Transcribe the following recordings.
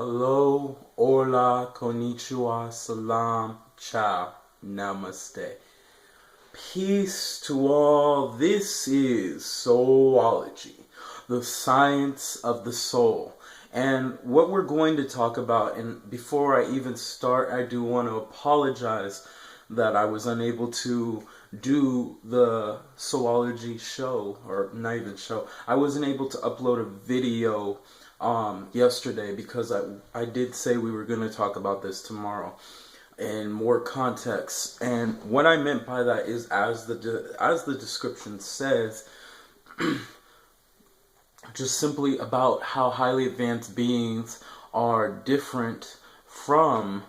Hello, Hola, Konnichiwa, Salaam, Ciao Namaste. Peace to all. This is Soulology, the science of the soul. And what we're going to talk about, and before I even start, I do want to apologize that I was unable to do the Soulology show, or not even show. I wasn't able to upload a video yesterday because I did say we were going to talk about this tomorrow in more context. And what I meant by that is, as the description says, just simply about how highly advanced beings are different from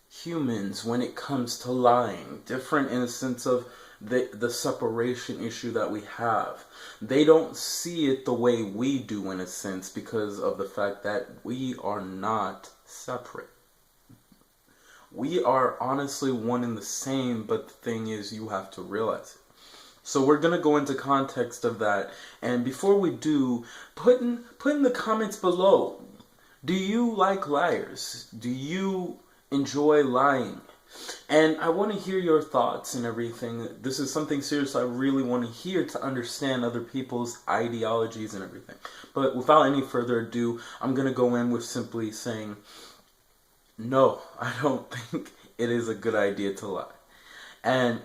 humans when it comes to lying. Different in the sense of the separation issue that we have. They don't see it the way we do, in a sense, because of the fact that we are not separate. We are honestly one and the same, but the thing is, you have to realize it. So we're going to go into context of that. And before we do, put in the comments below, do you like liars? Do you enjoy lying? And I want to hear your thoughts and everything. This is something serious I really want to hear to understand other people's ideologies and everything. But without any further ado, I'm going to go in with simply saying, no, I don't think it is a good idea to lie. And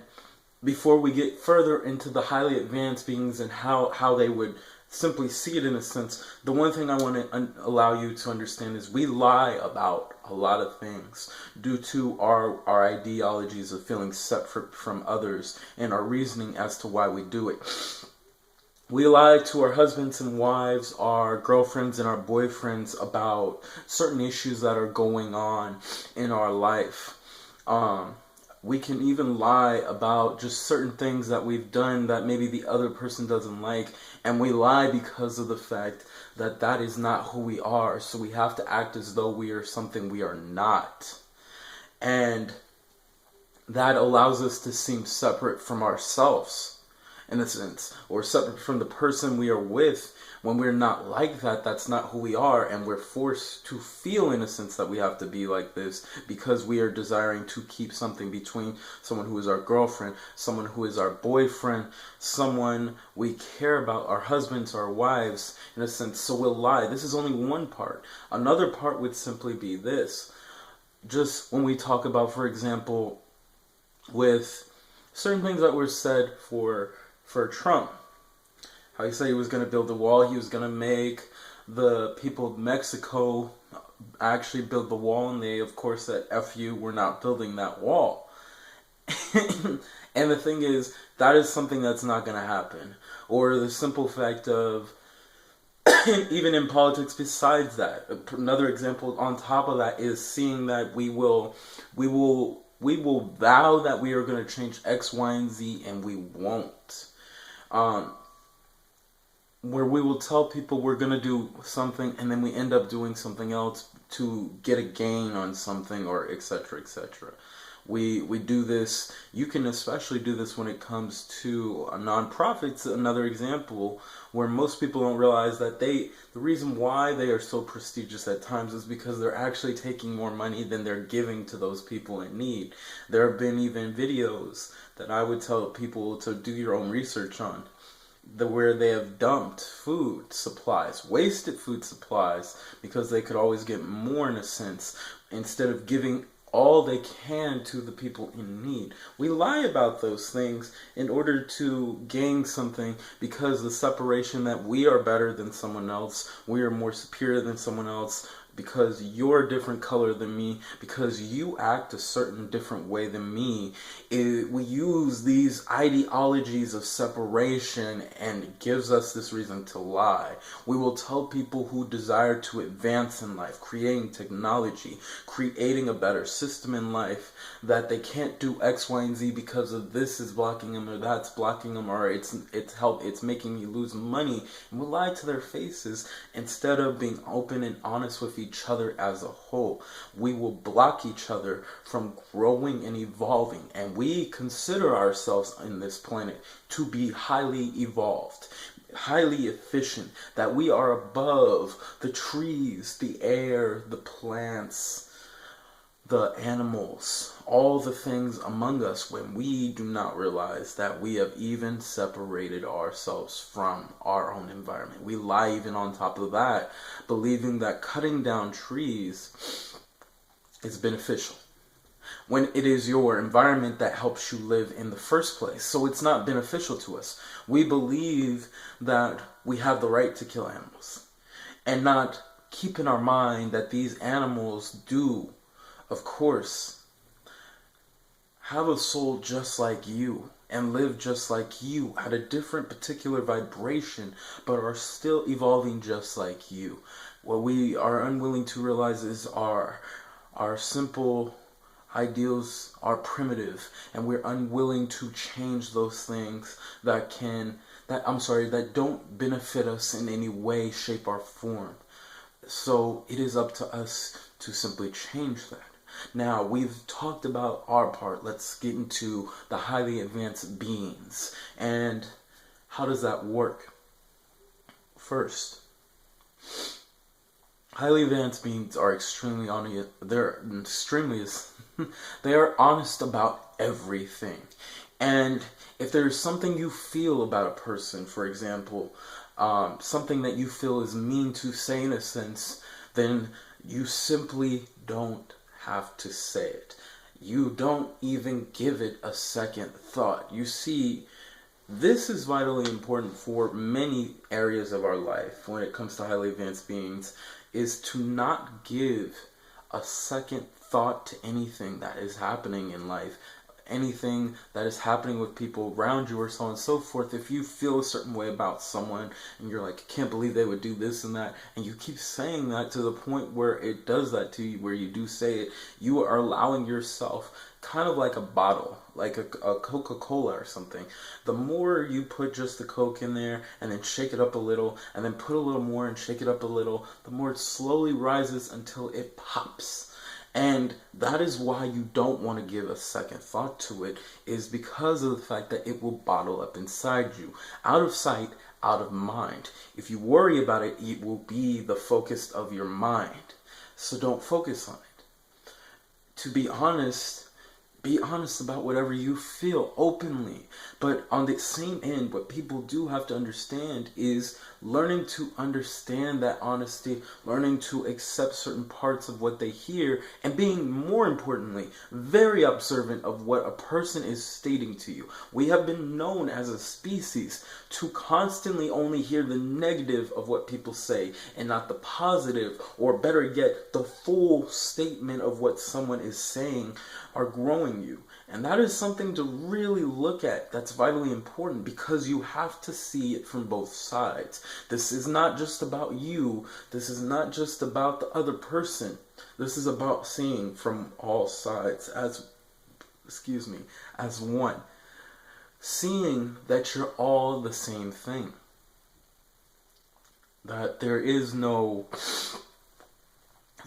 before we get further into the highly advanced beings and how they would simply see it in a sense, the one thing I want to allow you to understand is we lie about a lot of things due to our ideologies of feeling separate from others and our reasoning as to why we do it. We lie to our husbands and wives, our girlfriends and our boyfriends about certain issues that are going on in our life. We can even lie about just certain things that we've done that maybe the other person doesn't like. And we lie because of the fact that that is not who we are. So we have to act as though we are something we are not. And that allows us to seem separate from ourselves, in a sense, or separate from the person we are with. When we're not like that, that's not who we are, and we're forced to feel, in a sense, that we have to be like this because we are desiring to keep something between someone who is our girlfriend, someone who is our boyfriend, someone we care about, our husbands, our wives, in a sense. So we'll lie. This is only one part. Another part would simply be this. Just when we talk about, for example, with certain things that were said for Trump. How he said he was going to build a wall. He was going to make the people of Mexico actually build the wall. And they, of course, said, F you, we're not building that wall. And the thing is, that is something that's not going to happen. Or the simple fact of, even in politics besides that, another example on top of that is seeing that we will vow that we are going to change X, Y, and Z, and we won't. Where we will tell people we're going to do something and then we end up doing something else to get a gain on something, or etc., etc. We do this. You can especially do this when it comes to nonprofits. Another example where most people don't realize that the reason why they are so prestigious at times is because they're actually taking more money than they're giving to those people in need. There have been even videos that I would tell people to do your own research on, where they have dumped food supplies, wasted food supplies, because they could always get more, in a sense, instead of giving all they can to the people in need. We lie about those things in order to gain something, because the separation that we are better than someone else, we are more superior than someone else, because you're a different color than me, because you act a certain different way than me. We use these ideologies of separation, and it gives us this reason to lie. We will tell people who desire to advance in life, creating technology, creating a better system in life, that they can't do X, Y, and Z because of this is blocking them, or that's blocking them, or it's making me lose money. And we lie to their faces instead of being open and honest with each other as a whole. We will block each other from growing and evolving, and we consider ourselves in this planet to be highly evolved. highly efficient, that we are above the trees, the air, the plants, the animals, all the things among us, when we do not realize that we have even separated ourselves from our own environment. We lie even on top of that, believing that cutting down trees is beneficial, when it is your environment that helps you live in the first place. So it's not beneficial to us. We believe that we have the right to kill animals, and not keep in our mind that these animals do, of course, have a soul just like you and live just like you at a different particular vibration, but are still evolving just like you. What we are unwilling to realize is our simple ideals are primitive, and we're unwilling to change those things that don't benefit us in any way, shape, or form. So it is up to us to simply change that. Now, we've talked about our part. Let's get into the highly advanced beings. And how does that work? First, highly advanced beings are extremely honest. They are honest about everything. And if there's something you feel about a person, for example, something that you feel is mean to say in a sense, then you simply don't have to say it. You don't even give it a second thought. You see, this is vitally important for many areas of our life when it comes to highly advanced beings, is to not give a second thought to anything that is happening in life, anything that is happening with people around you, or so on and so forth. If you feel a certain way about someone and you're like, I can't believe they would do this and that, and you keep saying that to the point where it does that to you, where you do say it, you are allowing yourself, kind of like a bottle, like a Coca-Cola or something. The more you put just the Coke in there and then shake it up a little, and then put a little more and shake it up a little, the more it slowly rises until it pops. And that is why you don't want to give a second thought to it, is because of the fact that it will bottle up inside you. Out of sight, out of mind. If you worry about it, it will be the focus of your mind. So don't focus on it. To be honest about whatever you feel openly. But on the same end, what people do have to understand is learning to understand that honesty, learning to accept certain parts of what they hear, and being, more importantly, very observant of what a person is stating to you. We have been known as a species to constantly only hear the negative of what people say and not the positive, or better yet, the full statement of what someone is saying are growing you. And that is something to really look at. That's vitally important, because you have to see it from both sides. This is not just about you. This is not just about the other person. This is about seeing from all sides as one. Seeing that you're all the same thing. That there is no,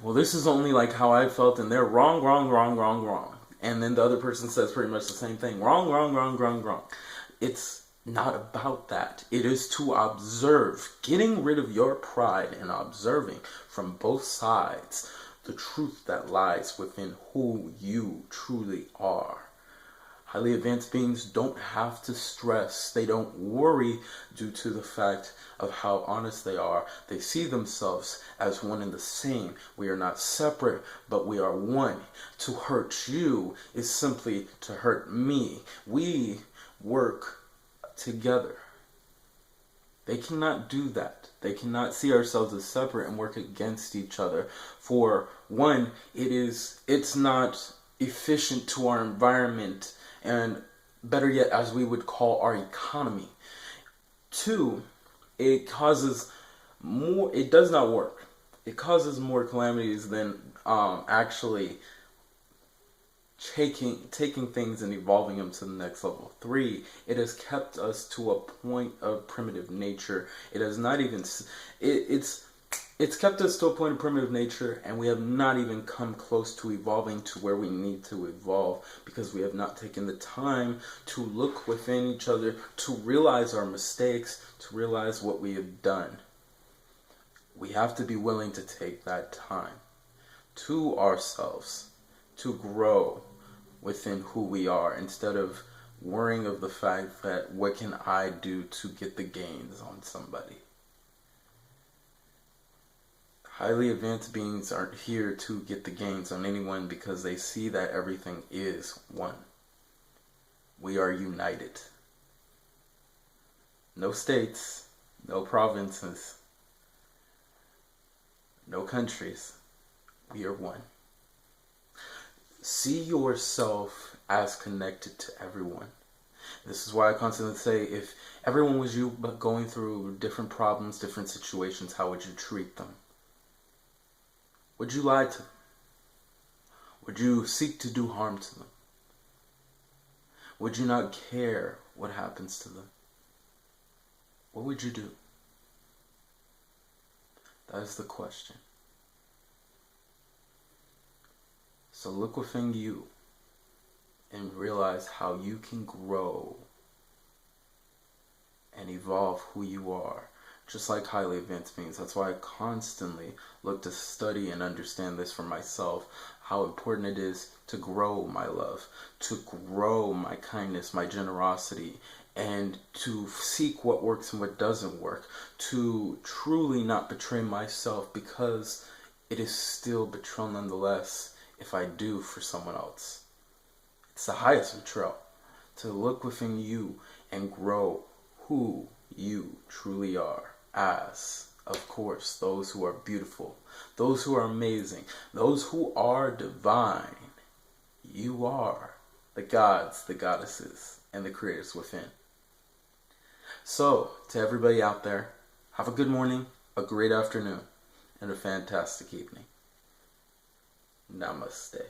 well, this is only like how I felt and they're wrong. And then the other person says pretty much the same thing. Wrong. It's not about that. It is to observe, getting rid of your pride and observing from both sides the truth that lies within who you truly are. Highly advanced beings don't have to stress. They don't worry due to the fact of how honest they are. They see themselves as one and the same. We are not separate, but we are one. To hurt you is simply to hurt me. We work together. They cannot do that. They cannot see ourselves as separate and work against each other. For one, it's not efficient to our environment, and better yet, as we would call our economy. Two, it does not work. It causes more calamities than actually taking things and evolving them to the next level. Three, it has kept us to a point of primitive nature. It has not even, it's it's kept us to a point of primitive nature, and we have not even come close to evolving to where we need to evolve because we have not taken the time to look within each other, to realize our mistakes, to realize what we have done. We have to be willing to take that time to ourselves to grow within who we are instead of worrying of the fact that what can I do to get the gains on somebody. Highly advanced beings aren't here to get the gains on anyone because they see that everything is one. We are united. No states, no provinces, no countries. We are one. See yourself as connected to everyone. This is why I constantly say, if everyone was you but going through different problems, different situations, how would you treat them? Would you lie to them? Would you seek to do harm to them? Would you not care what happens to them? What would you do? That is the question. So look within you and realize how you can grow and evolve who you are, just like highly advanced beings. That's why I constantly look to study and understand this for myself, how important it is to grow my love, to grow my kindness, my generosity, and to seek what works and what doesn't work, to truly not betray myself, because it is still betrayal nonetheless if I do for someone else. It's the highest betrayal, to look within you and grow who you truly are as, of course, those who are beautiful, those who are amazing, those who are divine. You are the gods, the goddesses, and the creators within. So, to everybody out there, have a good morning, a great afternoon, and a fantastic evening. Namaste.